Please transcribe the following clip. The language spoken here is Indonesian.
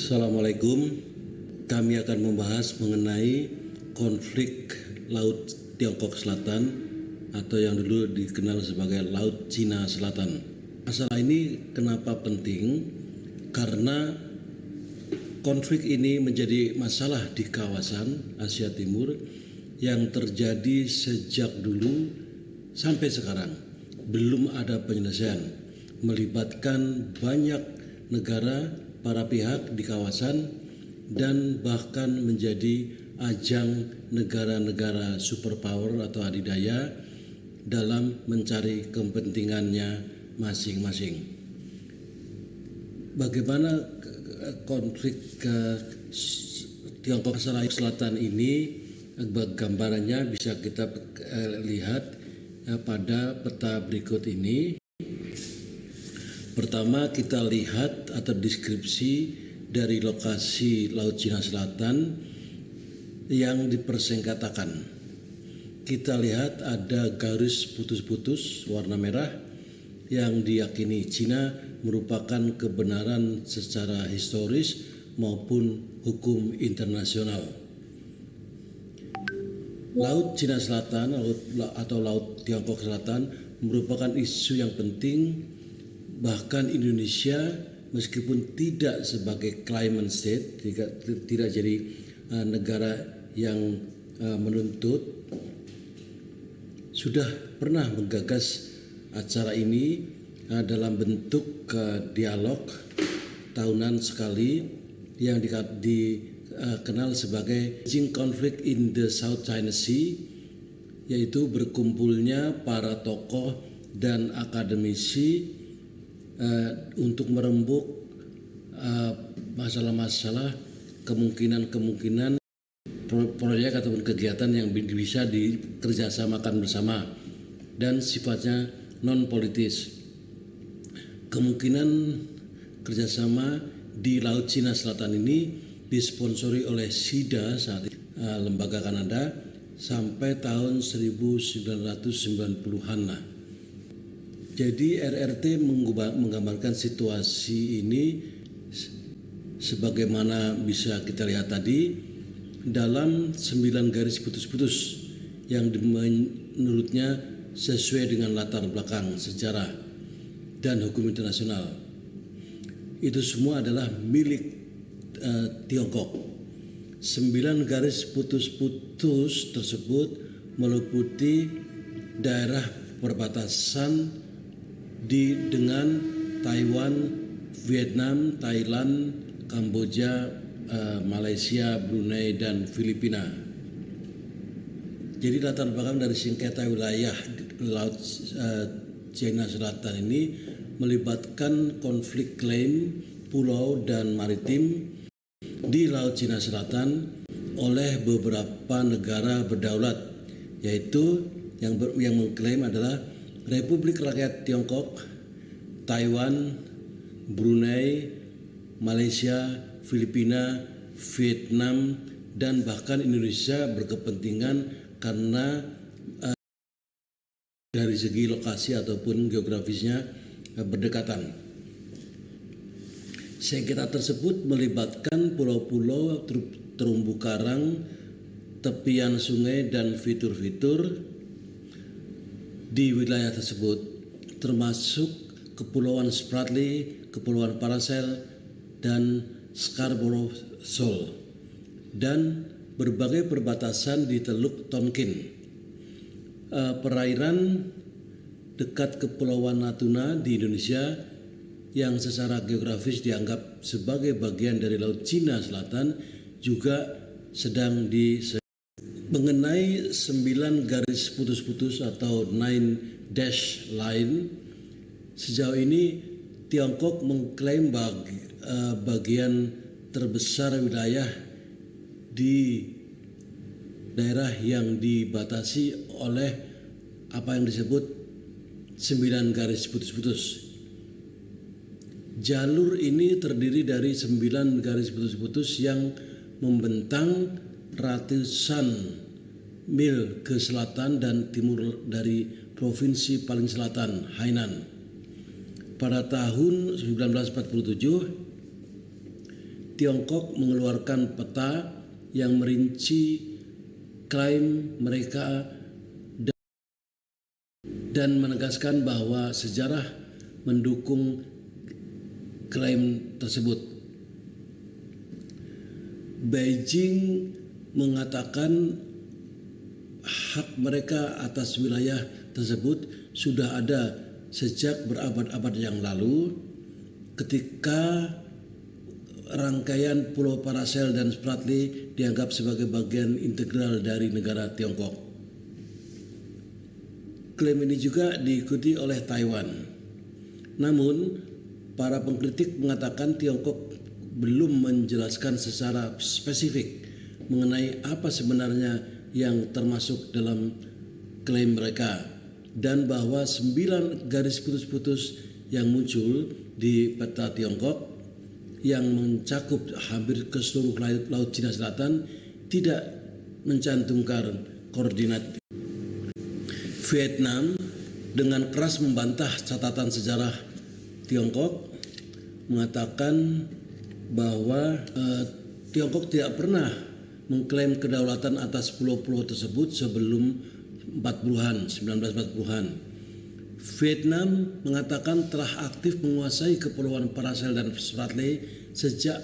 Assalamualaikum. Kami akan membahas mengenai konflik Laut Tiongkok Selatan atau yang dulu dikenal sebagai Laut Cina Selatan. Masalah ini kenapa penting? Karena konflik ini menjadi masalah di kawasan Asia Timur yang terjadi sejak dulu sampai sekarang. Belum ada penyelesaian, melibatkan banyak negara, para pihak di kawasan, dan bahkan menjadi ajang negara-negara superpower atau adidaya dalam mencari kepentingannya masing-masing. Bagaimana konflik Tiongkok Selatan ini, gambarannya bisa kita lihat pada peta berikut ini. Pertama, kita lihat atau deskripsi dari lokasi Laut Cina Selatan yang dipersingkatakan. Kita lihat ada garis putus-putus warna merah yang diyakini Cina merupakan kebenaran secara historis maupun hukum internasional. Laut Cina Selatan atau Laut Tiongkok Selatan merupakan isu yang penting. Bahkan Indonesia meskipun tidak sebagai claimant state, tidak jadi negara yang menuntut, sudah pernah menggagas acara ini dalam bentuk dialog tahunan sekali yang dikenal sebagai Beijing Conflict in the South China Sea, yaitu berkumpulnya para tokoh dan akademisi untuk merembuk masalah-masalah, kemungkinan proyek ataupun kegiatan yang bisa dikerjasamakan bersama dan sifatnya non-politis. Kemungkinan kerjasama di Laut Cina Selatan ini disponsori oleh SIDA saat ini, lembaga Kanada, sampai tahun 1990-an lah. Jadi RRT menggambarkan situasi ini sebagaimana bisa kita lihat tadi dalam 9 garis putus-putus yang menurutnya sesuai dengan latar belakang sejarah dan hukum internasional. Itu semua adalah milik Tiongkok. 9 garis putus-putus tersebut meliputi daerah perbatasan dengan Taiwan, Vietnam, Thailand, Kamboja, Malaysia, Brunei, dan Filipina. Jadi latar belakang dari sengketa wilayah Laut Cina Selatan ini melibatkan konflik klaim pulau dan maritim di Laut Cina Selatan oleh beberapa negara berdaulat, yaitu yang mengklaim adalah Republik Rakyat Tiongkok, Taiwan, Brunei, Malaysia, Filipina, Vietnam, dan bahkan Indonesia berkepentingan karena dari segi lokasi ataupun geografisnya berdekatan. Sengketa tersebut melibatkan pulau-pulau, terumbu karang, tepian sungai, dan fitur-fitur di wilayah tersebut, termasuk Kepulauan Spratly, Kepulauan Paracel, dan Scarborough Shoal, dan berbagai perbatasan di Teluk Tonkin, perairan dekat Kepulauan Natuna di Indonesia yang secara geografis dianggap sebagai bagian dari Laut Cina Selatan juga sedang mengenai 9 garis putus-putus atau 9 dash line. Sejauh ini Tiongkok mengklaim bagian terbesar wilayah di daerah yang dibatasi oleh apa yang disebut 9 garis putus-putus. Jalur ini terdiri dari 9 garis putus-putus yang membentang ratusan mil ke selatan dan timur dari provinsi paling selatan, Hainan. Pada tahun 1947, Tiongkok mengeluarkan peta yang merinci klaim mereka dan menegaskan bahwa sejarah mendukung klaim tersebut. Beijing mengatakan hak mereka atas wilayah tersebut sudah ada sejak berabad-abad yang lalu, ketika rangkaian Pulau Paracel dan Spratly dianggap sebagai bagian integral dari negara Tiongkok. Klaim ini juga diikuti oleh Taiwan. Namun, para pengkritik mengatakan Tiongkok belum menjelaskan secara spesifik mengenai apa sebenarnya yang termasuk dalam klaim mereka, dan bahwa 9 garis putus-putus yang muncul di peta Tiongkok yang mencakup hampir ke seluruh laut Cina Selatan tidak mencantumkan koordinat. Vietnam dengan keras membantah catatan sejarah Tiongkok, mengatakan bahwa Tiongkok tidak pernah mengklaim kedaulatan atas pulau-pulau tersebut sebelum 1940-an. Vietnam mengatakan telah aktif menguasai kepulauan Paracel dan Spratly sejak